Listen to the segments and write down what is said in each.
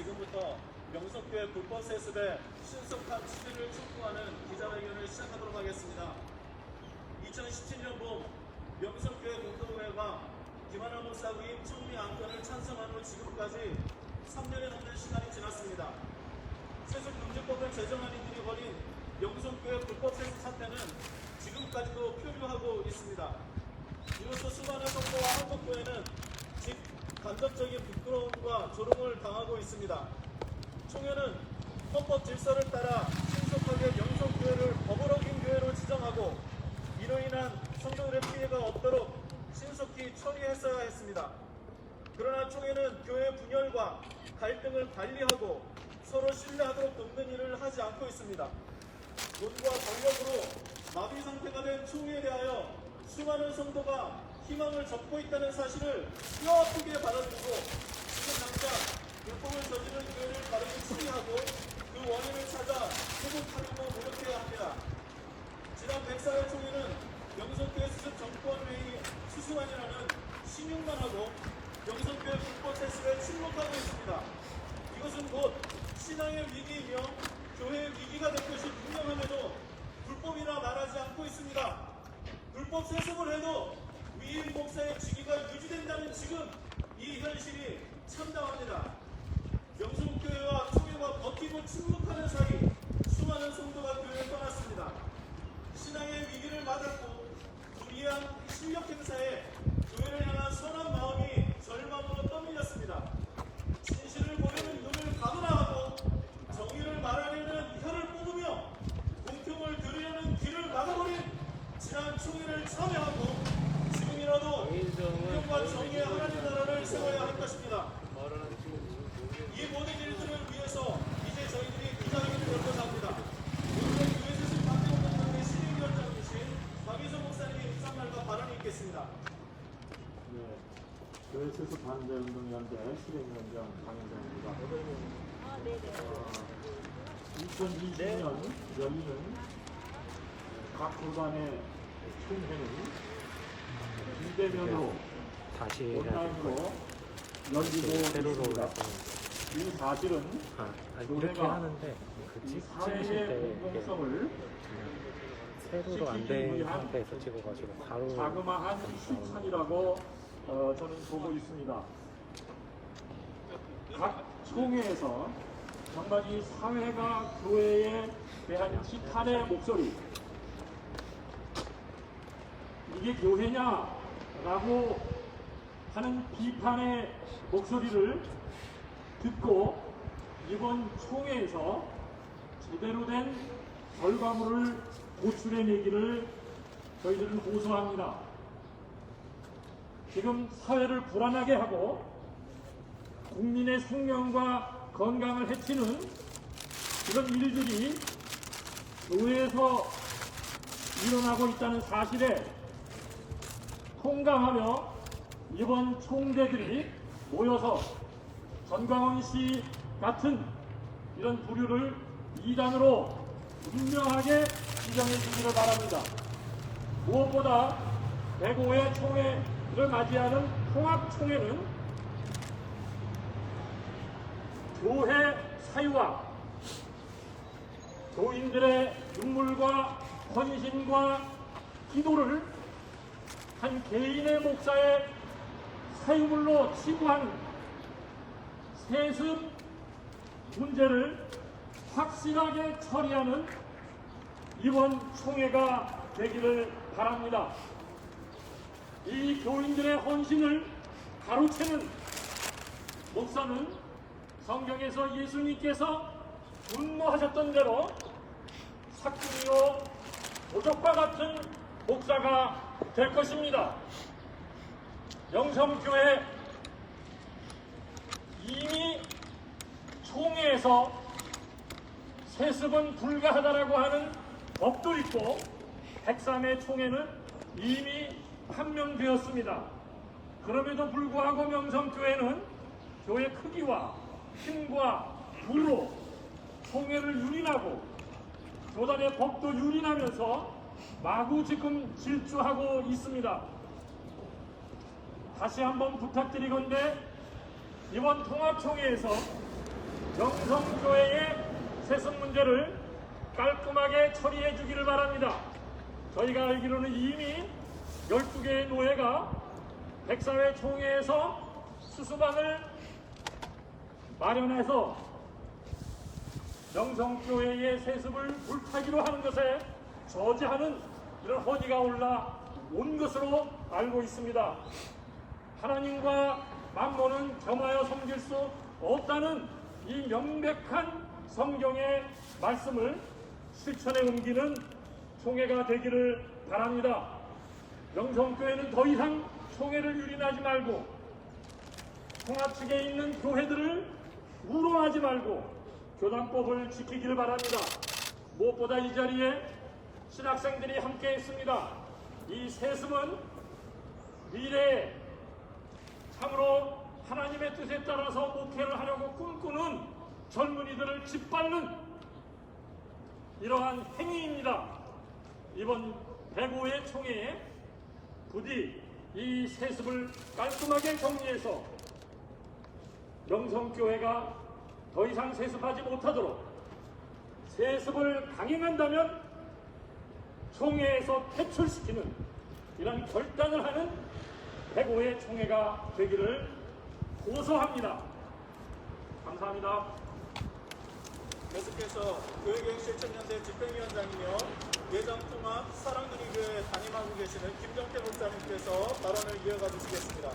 지금부터 명석교회 불법 세습의 신속한 취지를 촉구하는 기자회견을 시작하도록 하겠습니다. 2017년 봄 명석교회 공동회가 김하나 목사 부임 총리 안건을 찬성한 후 지금까지 3년이 넘는 시간이 지났습니다. 세습금지법을 제정한 이들이 벌인 명석교회 불법 세습 사태는 지금까지도 표류하고 있습니다. 이로써 수많은 성도와 한국교회는 간접적인 부끄러움과 조롱을 당하고 있습니다. 총회는 헌법 질서를 따라 신속하게 명석교회를 법을 어긴 교회로 지정하고 이로 인한 성도들의 피해가 없도록 신속히 처리했어야 했습니다. 그러나 총회는 교회 분열과 갈등을 관리하고 서로 신뢰하도록 돕는 일을 하지 않고 있습니다. 돈과 권력으로 마비 상태가 된 총회에 대하여 수많은 성도가 희망을 접고 있다는 사실을 뼈아프게 받아들이고 지금 당장 불법을 저지른 교회를 바르게 처리하고 그 원인을 찾아 회복하려고 노력해야 합니다. 지난 104회 총회는 명석교회 수습 정권회의 수수관이라는 신용만 하고 명석교회 불법 세습에 침묵하고 있습니다. 이것은 곧 신앙의 위기이며 교회의 위기가 될 것이 분명함에도 불법이라 말하지 않고 있습니다. 불법 세습을 해도 위임 목사의 직위가 유지된다는 지금 이 현실이 참담합니다. 명성교회와 총회가 버티고 침묵하는 사이 수많은 성도가 교회를 떠났습니다. 신앙의 위기를 맞았고 불이한 실력 행사에 교회를 향한 선한 마음이 절망으로 떠밀렸습니다. 진실을 보려는 눈을 감으라 하고 정의를 말하려는 혀를 뽑으며 공평을 들으려는 귀를 막아버린 지난 총회를 참여하고 지금이라도 공평과 정의의 하나님 나라를 세워야 할 것입니다. 이 모든 일들을 위해서 이제 저희들이 기자회견을 열고자 합니다. 오늘은 교회 세습 반대 운동단의 신임위원장이신 박희선 목사님의 입장말과 발언이 있겠습니다. 네, 교회 세습 반대 운동위원회 실행위원장 강현정입니다. 네네. 2020년 열리는 각 교단의 총회는 비대면으로 다시 해야 될 온라인으로 거예요. 열리고 세로로 있습니다. 해서 이 사실은 이렇게 교회가 하는데 그 이 찍으실 사회의 때 공공성을 세로로 안 된 상태에서 찍어가지고 바로 자그마한 실천이라고 저는 보고 있습니다. 각 총회에서 정말 이 사회가 교회에 대한 비판의 목소리, 이게 교회냐라고 하는 비판의 목소리를 듣고 이번 총회에서 제대로 된 결과물을 도출해내기를 저희들은 호소합니다. 지금 사회를 불안하게 하고 국민의 생명과 건강을 해치는 이런 일들이 교회에서 일어나고 있다는 사실에 공감하며 이번 총대들이 모여서 전광훈 씨 같은 이런 부류를 이단으로 분명하게 지정해 주기를 바랍니다. 무엇보다 105회 총회를 맞이하는 통합총회는 교회 사유와 교인들의 눈물과 헌신과 기도를 한 개인의 목사의 사유물로 치부하는 세습 문제를 확실하게 처리하는 이번 총회가 되기를 바랍니다. 이 교인들의 헌신을 가로채는 목사는 성경에서 예수님께서 분노하셨던 대로 삭군이요 도적과 같은 목사가 될 것입니다. 영성교회 이미 총회에서 세습은 불가하다라고 하는 법도 있고 103회 총회는 이미 판명되었습니다. 그럼에도 불구하고 명성교회는 교회 크기와 힘과 부로 총회를 유린하고 교단의 법도 유린하면서 마구 지금 질주하고 있습니다. 다시 한번 부탁드리건대 이번 통합총회에서 명성교회의 세습 문제를 깔끔하게 처리해 주기를 바랍니다. 저희가 알기로는 이미 12개의 노회가 백사회 총회에서 수수방을 마련해서 명성교회의 세습을 물타기로 하는 것에 저지하는 이런 허니가 올라온 것으로 알고 있습니다. 하나님과 만몬은 겸하여 섬길 수 없다는 이 명백한 성경의 말씀을 실천에 옮기는 총회가 되기를 바랍니다. 명성교회는 더 이상 총회를 유린하지 말고 통합 측에 있는 교회들을 우롱하지 말고 교단법을 지키기를 바랍니다. 무엇보다 이 자리에 신학생들이 함께 했습니다. 이 세습은 미래에 참으로 하나님의 뜻에 따라서 목회를 하려고 꿈꾸는 젊은이들을 짓밟는 이러한 행위입니다. 이번 105회 총회에 부디 이 세습을 깔끔하게 정리해서 명성교회가 더 이상 세습하지 못하도록 세습을 강행한다면 총회에서 퇴출시키는 이런 결단을 하는 105회 총회가 되기를 고소합니다. 감사합니다. 계속해서 교회개혁실천연대 집행위원장이며 예정통합 사랑누리교회 담임하고 계시는 김정태 목사님께서 발언을 이어가 주시겠습니다.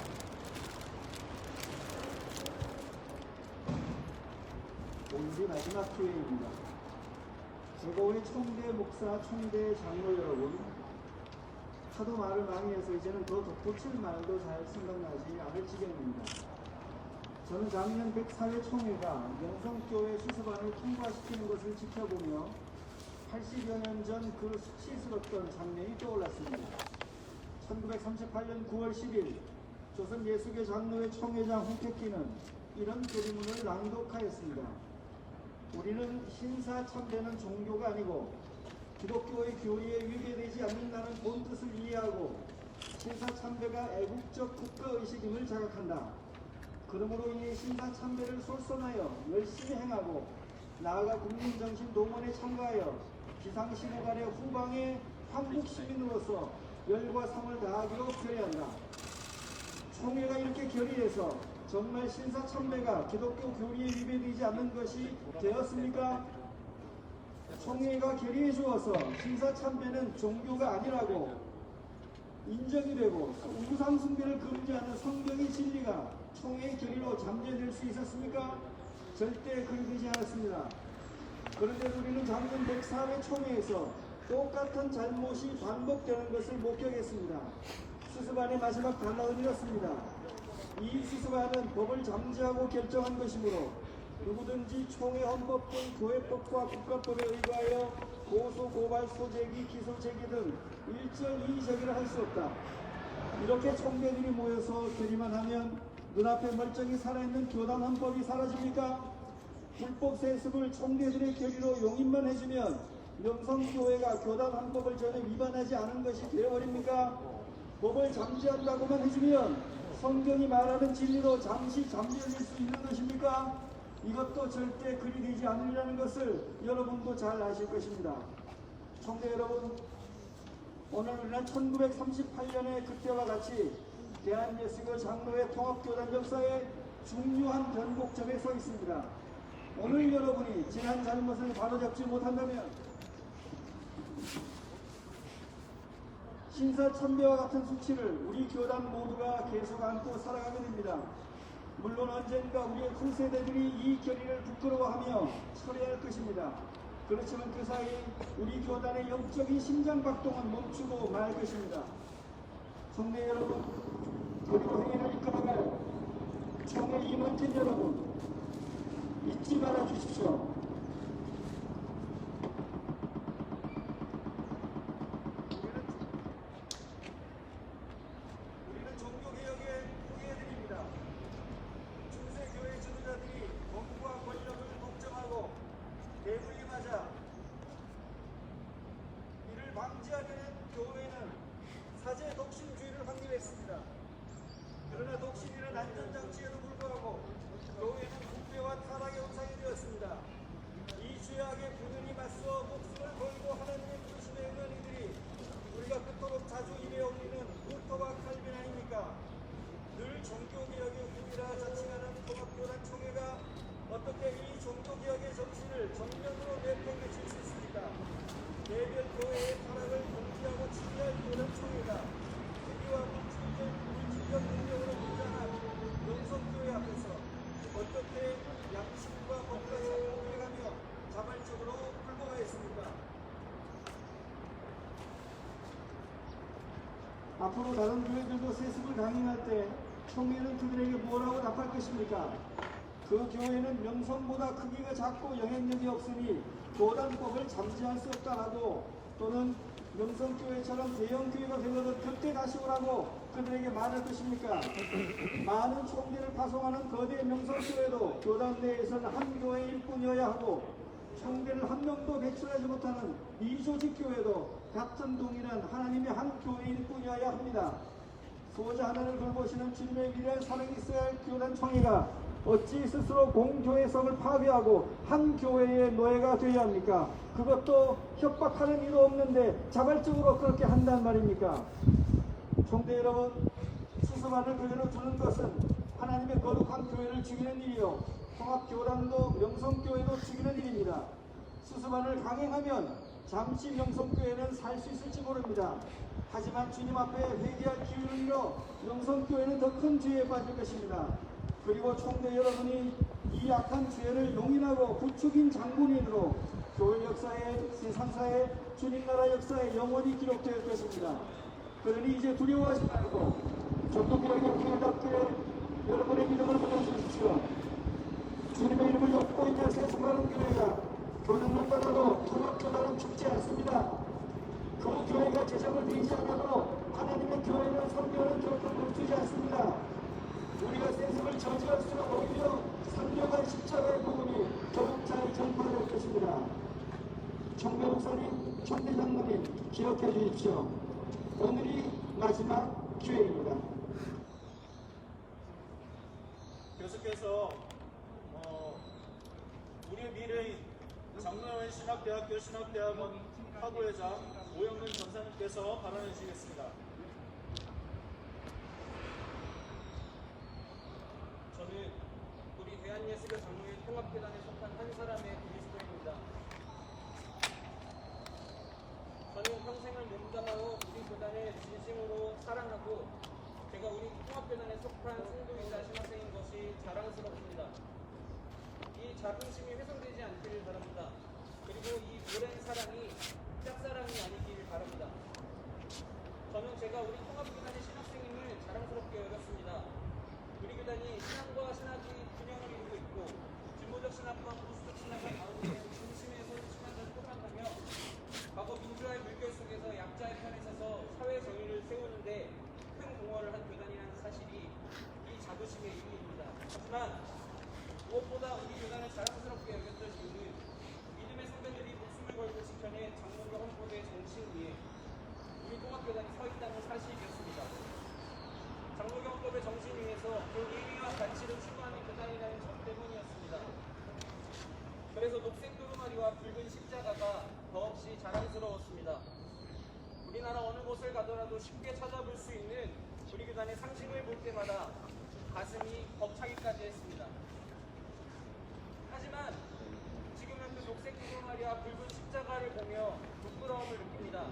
오늘이 마지막 기회입니다. 105회 총대 목사, 총대 장로 여러분, 하도 말을 많이 해서 이제는 더 덧붙일 말도 잘 생각나지 않을 지경입니다. 저는 작년 104회 총회가 명성교회 수습안을 통과시키는 것을 지켜보며 80여 년 전 그 수치스럽던 장면이 떠올랐습니다. 1938년 9월 10일 조선예수교 장로회 총회장 홍택기는 이런 교리문을 낭독하였습니다. 우리는 신사참배는 종교가 아니고 기독교의 교리에 위배되지 않는다는 본뜻을 이해하고 신사참배가 애국적 국가의식임을 자각한다. 그러므로 이 신사참배를 솔선하여 열심히 행하고 나아가 국민정신 동원에 참가하여 비상시국 아래 후방의 한국시민으로서 열과 성을 다하기로 결의한다. 총회가 이렇게 결의해서 정말 신사참배가 기독교 교리에 위배되지 않는 것이 되었습니까? 총회가 결의해 주어서 신사참배는 종교가 아니라고 인정이 되고 우상숭배를 금지하는 성경의 진리가 총회의 결의로 잠재될 수 있었습니까? 절대 그리 않았습니다. 그런데 우리는 작년 104회 총회에서 똑같은 잘못이 반복되는 것을 목격했습니다. 수습안의 마지막 단락은 이렇습니다. 이 수습안은 법을 잠재하고 결정한 것이므로 누구든지 총회 헌법 등 교회법과 국가법에 의거하여 고소, 고발, 소제기, 기소 제기 등 일절 이의 제기를 할 수 없다. 이렇게 총대들이 모여서 결의만 하면 눈앞에 멀쩡히 살아있는 교단 헌법이 사라집니까? 불법 세습을 총대들의 결의로 용인만 해주면 명성교회가 교단 헌법을 전혀 위반하지 않은 것이 되어버립니까? 법을 잠재한다고만 해주면 성경이 말하는 진리로 잠시 잠재해질 수 있는 것입니까? 이것도 절대 그리 되지 않으리라는 것을 여러분도 잘 아실 것입니다. 총대 여러분, 오늘 우리는 1938년에 그때와 같이 대한예수교 장로회 통합교단 역사의 중요한 변곡점에 서 있습니다. 오늘 여러분이 지난 잘못을 바로잡지 못한다면 신사참배와 같은 수치를 우리 교단 모두가 계속 안고 살아가게 됩니다. 물론 언젠가 우리의 후세대들이 이 결의를 부끄러워하며 철회할 것입니다. 그렇지만 그 사이 우리 교단의 영적인 심장박동은 멈추고 말 것입니다. 총대 여러분, 그리고 회의를 이끌어갈 총회 임원진 여러분, 잊지 말아 주십시오. 우리는 종교개혁에 포기해드립니다. 중세교회 지도자들이 권과 권력을 독점하고 대부임하자 이를 방지하게 된 교회는 사제 독신주의를 확립했습니다. 그러나 독신이란 안전장치에도 불구하고 교회는 국배와 타락의 원상이 되었습니다. 앞으로 다른 교회들도 세습을 강행할 때 총회는 그들에게 뭐라고 답할 것입니까? 그 교회는 명성보다 크기가 작고 영향력이 없으니 교단법을 잠재할 수 없다라고, 또는 명성교회처럼 대형교회가 되거든 그때 다시 오라고 그들에게 말할 것입니까? 많은 총대를 파송하는 거대 명성교회도 교단 내에서는 한 교회일 뿐이어야 하고, 총대를 한 명도 배출하지 못하는 미조직 교회도 같은 동일한 하나님의 한 교회일 뿐이어야 합니다. 수호자 하나를 돌보시는 주님의 위대한 사랑이 있어야 할 교단 총회가 어찌 스스로 공교회성을 파괴하고 한 교회의 노예가 되어야 합니까? 그것도 협박하는 이도 없는데 자발적으로 그렇게 한단 말입니까? 총대 여러분, 수수만을 그대로 두는 것은 하나님의 거룩한 교회를 죽이는 일이요, 통합교단도 명성교회도 죽이는 일입니다. 수수만을 강행하면 잠시 명성교회는 살 수 있을지 모릅니다. 하지만 주님 앞에 회개할 기회를 잃어 명성교회는 더 큰 죄에 빠질 것입니다. 그리고 총대 여러분이 이 악한 죄를 용인하고 부추긴 장본인으로 교회 역사에, 세상사에, 주님 나라 역사에 영원히 기록될 것입니다. 그러니 이제 두려워하지 말고 전도교회의 교회답게 여러분의 믿음을 보여주십시오. 주님의 이름을 높고 있는 세수많은 교회가 교단을 따라도 통합교단은 죽지 않습니다. 그 교회가 제정을 되지 않아도 하나님의 교회는 성경은 결코 멈추지 않습니다. 우리가 세습을 저지할수록 오히려 상려간 십자가의 부분이 더욱 잘 전파될 것입니다. 총대 목사님, 총대 장로님, 기억해 주십시오. 오늘이 마지막 기회입니다. 계속해서 우리의 미래의 장로회 신학대학교 신학대학원 학우회장 오영근 전사님께서 발언해 주시겠습니다. 저는 우리 대한예수교 장로회 통합교단에 속한 한 사람의 그리스도인입니다. 저는 평생을 몸담아오 우리 교단을 진심으로 사랑하고 제가 우리 통합교단에 속한 성도이자 신학생인 것이 자랑스럽습니다. 이 자긍심이 훼손되지 않기를 바랍니다. 그리고 이 오랜 사랑이 짝사랑이 아니기를 바랍니다. 저는 제가 우리 통합교단의 신학생임을 자랑스럽게 여겼습니다. 우리 교단이 신앙과 신학이 균형을 이루고 있고 진보적 신학과 보수적 신학을 가운데 중심에서 치환을 포함하며 과거 민주화의 물결 속에서 약자의 편에 서서 사회 정의를 세우는데 큰 공헌을 한 교단이라는 사실이 이 자부심의 이유입니다. 하지만 무엇보다 우리 교단을 자랑스럽게 여겼던 이유는 믿음의 선배들이 목숨을 걸고 지켜낸 장로교 헌법의 정신 위에 우리 통합교단이 서 있다는 사실이었습니다. 장로교 헌법의 정신 위에서 그 의미와 가치를 추구하는 교단이라는 점 때문이었습니다. 그래서 녹색 두루마리와 붉은 십자가가 더없이 자랑스러웠습니다. 우리나라 어느 곳을 가더라도 쉽게 찾아볼 수 있는 우리 교단의 상징을 볼 때마다 가슴이 벅차기까지 했습니다. 하지만 지금은 그 녹색 두루마리와 붉은 십자가를 보며 부끄러움을 느낍니다.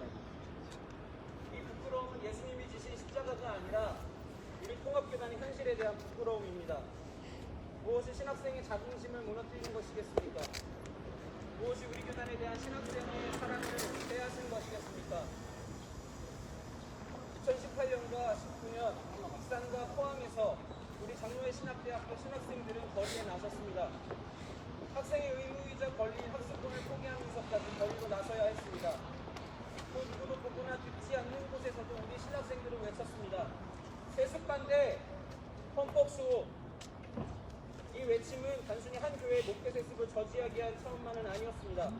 이 부끄러움은 예수님이 지신 십자가가 아니라 우리 통합교단의 현실에 대한 부끄러움입니다. 무엇이 신학생의 자긍심을 무너뜨리는 것이겠습니까? 무엇이 우리 교단에 대한 신학생의 사랑을 빼앗은 것이겠습니까? 2018년과 19년 익산과 포항에서 우리 장로회 신학대학교 신학생들은 거리에 나섰습니다. 학생의 의무이자 권리인 학습권을 포기하면서까지 거리로 나서야 했습니다. 그 누구도 보거나 듣지 않는 곳에서도 우리 신학생들은 외쳤습니다. 세습 반대, 헌법 수호. 이 외침은 단순히 한 교회의 목회 세습을 저지하기 위한 차원만은 아니었습니다.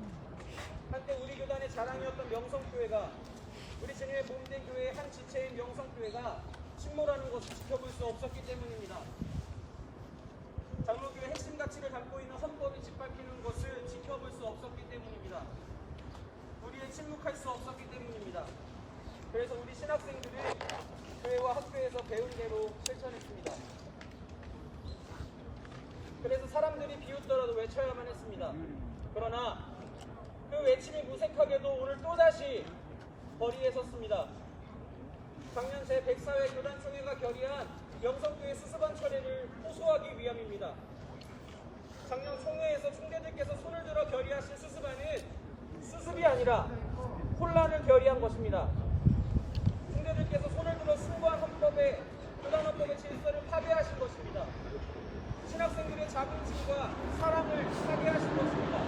한때 우리 교단의 자랑이었던 명성교회가, 우리 주님의 몸된 교회의 한 지체인 명성교회가 침몰하는 것을 지켜볼 수 없었기 때문입니다. 장로교의 핵심 가치를 담고 있는 헌법이 짓밟히는 것을 지켜볼 수 없었기 때문입니다. 우리의 침묵할 수 없었기 때문입니다. 그래서 우리 신학생들은 교회와 학교에서 배운 대로 실천했습니다. 그래서 사람들이 비웃더라도 외쳐야만 했습니다. 그러나 그 외침이 무색하게도 오늘 또다시 거리에 섰습니다. 작년 제104회 교단총회가 결의한 명성교회 수습안 철회를 호소하기 위함입니다. 작년 총회에서 총대들께서 손을 들어 결의하신 수습안은 수습이 아니라 혼란을 결의한 것입니다. 총대들께서 손을 스스로 승부한 헌법의 교단헌법의 질서를 파괴하신 것입니다. 신학생들의 자긍심과 사랑을 파괴하신 것입니다.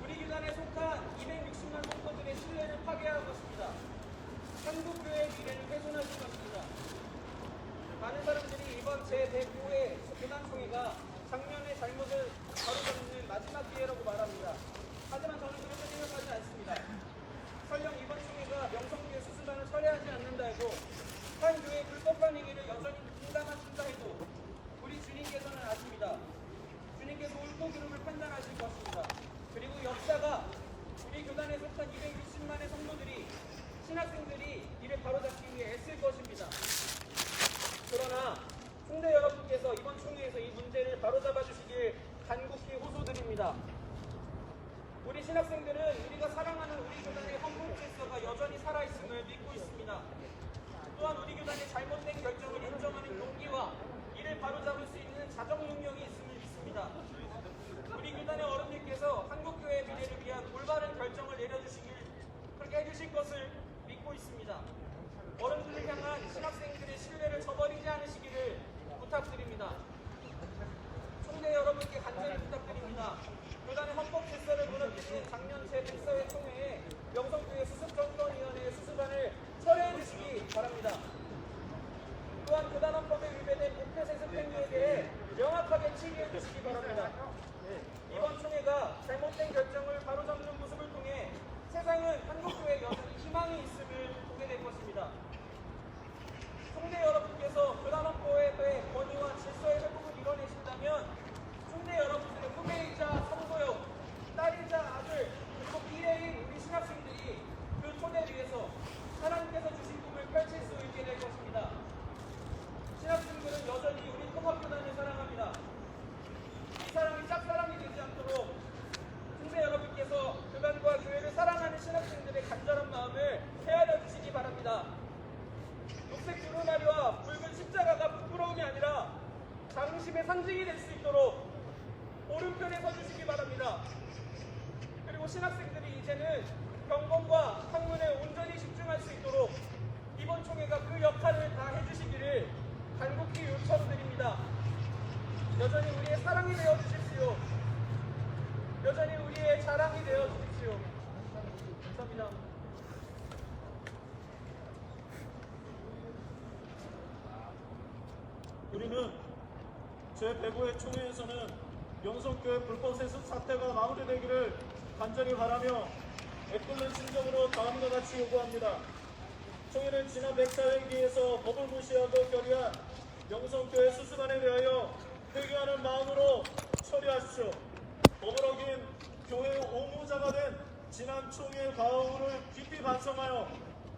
우리 교단에 속한 260만 성도들의 신뢰를 파괴한 것입니다. 한국교회의 미래를 훼손하신 것입니다. 많은 사람들이 이번 제105회 교단총회가 작년의 잘못을 바로잡는 마지막 기회라고 말합니다. 하지만 저는 그렇게 생각하지 않습니다. 설령 이번 총회가 명성교회 수수단을 철회하지 않는다 해도 한 교회의 불법한 행위를 여전히 인정하신다 해도 우리 주님께서는 아십니다. 주님께서 옳고 그름을 판단하실 것입니다. 그리고 역사가 우리 교단에 속한 260만의 성도들이 신학생들이 이를 바로잡기 위해 애쓸 것입니다. 그러나 총대 여러분께서 이번 총회에서 이 문제를 바로잡아 주시길 간곡히 호소드립니다. 우리 신학생들은 우리가 사랑하는 우리 교단의 헌법 질서가 여전히 살아있음을 믿고 있습니다. 또한 우리 교단의 잘못된 결정을 인정하는 용기와 이를 바로잡을 수 있는 자정 능력이 있음을 믿습니다. 우리 교단의 어른들께서 한국교회의 미래를 위한 올바른 결정을 내려주시길 그렇게 해주실 것을 믿고 있습니다. 어른들을 향한 신학생들의 신뢰를 저버리지 않으시기를 부탁드립니다. 총대 여러분께 간절히 부탁드립니다. 교단의 헌법 질서를 무너뜨린 작년 제104회 총회에 명성교회 수습정권위원회 수습안을 철회해 주시기 바랍니다. 또한 교단 헌법에 위배된 부패 세습 행위에 대해 명확하게 치리해 주시기 바랍니다. 이번 총회가 잘못된 결정을 바로잡는 모습을 통해 세상은 한국교회에 여전히 희망이 있음을 보게 될 것입니다. 총대 여러분께서 교단 헌법에 대해 권위와 질서의 회복을 이뤄내신다면 총대 여러분들의 후배이자 성도요, 딸이자 아들, 그리고 미래인 우리 신학생들이 그 토대 위에서 하나님께서 주신 꿈을 펼칠 수 있게 될 것입니다. 신학생들은 여전히 우리 통합교단을 사랑합니다. 이 사랑이 짝사랑이 되지 않도록 총대 여러분께서 교단과 교회를 사랑하는 신학생들의 간절한 마음을 헤아려 주시기 바랍니다. 녹색 두루마리와 붉은 십자가가 부끄러움이 아니라 자긍심의 상징이 될 수 있도록 오른편에 서주시기 바랍니다. 그리고 신학생들이 이제는 경건과 학문에 온전히 집중할 수 있도록 이번 총회가 그 역할을 다 해주시기를 간곡히 요청드립니다. 여전히 우리의 사랑이 되어주십시오. 여전히 우리의 자랑이 되어주십시오. 감사합니다. 우리는 제105회 총회에서는 명성교회 불법 세습 사태가 마무리되기를 간절히 바라며 애끓는 심정으로 다음과 같이 요구합니다. 총회는 지난 104회기에서 법을 무시하고 결의한 명성교회 수습안에 대하여 회개하는 마음으로 처리하십시오. 법을 어긴 교회 옹호자가 된 지난 총회 과오를 깊이 반성하여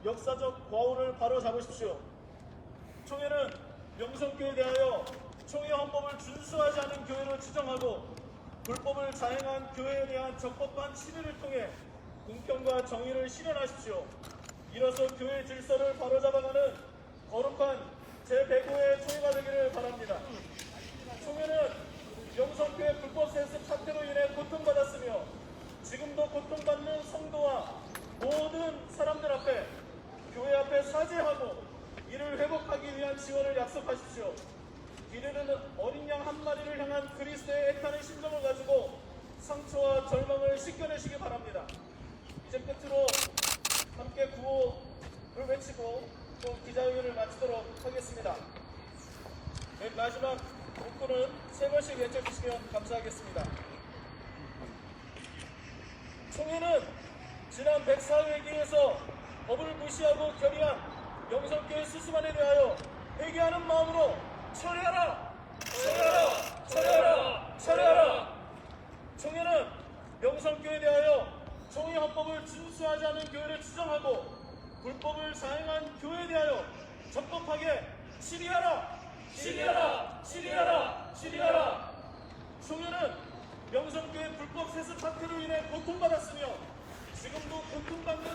역사적 과오를 바로잡으십시오. 총회는 명성교회에 대하여 총회 헌법을 준수하지 않은 교회로 지정하고 불법을 자행한 교회에 대한 적법한 치료를 통해 공평과 정의를 실현하십시오. 이로써 교회 질서를 바로잡아가는 거룩한 제105회 총회가 되기를 바랍니다. 총회는 명성교회 불법 세습 사태로 인해 고통받았으며 지금도 고통받는 성도와 모든 사람들 앞에 교회 앞에 사죄하고 이를 회복하기 위한 지원을 약속하십시오. 이르는 어린 양 한 마리를 향한 그리스도의 애타는 심정을 가지고 상처와 절망을 씻겨내시기 바랍니다. 이제 끝으로 함께 구호를 외치고 또 기자회견을 마치도록 하겠습니다. 맨 마지막 문구는 세 번씩 외쳐주시면 감사하겠습니다. 총회는 지난 104회기에서 법을 무시하고 결의한 명성교회 수습안에 대하여 회개하는 마음으로 철회하라! 철회하라! 철회하라! 철회하라! 총회는 명성교회에 대하여 총회 헌법을 준수하지 않은 교회를 지정하고 불법을 자행한 교회에 대하여 적법하게 치리하라! 치리하라! 치리하라! 치리하라! 총회는 명성교회 불법 세습 사태로 인해 고통받았으며 지금도 고통받는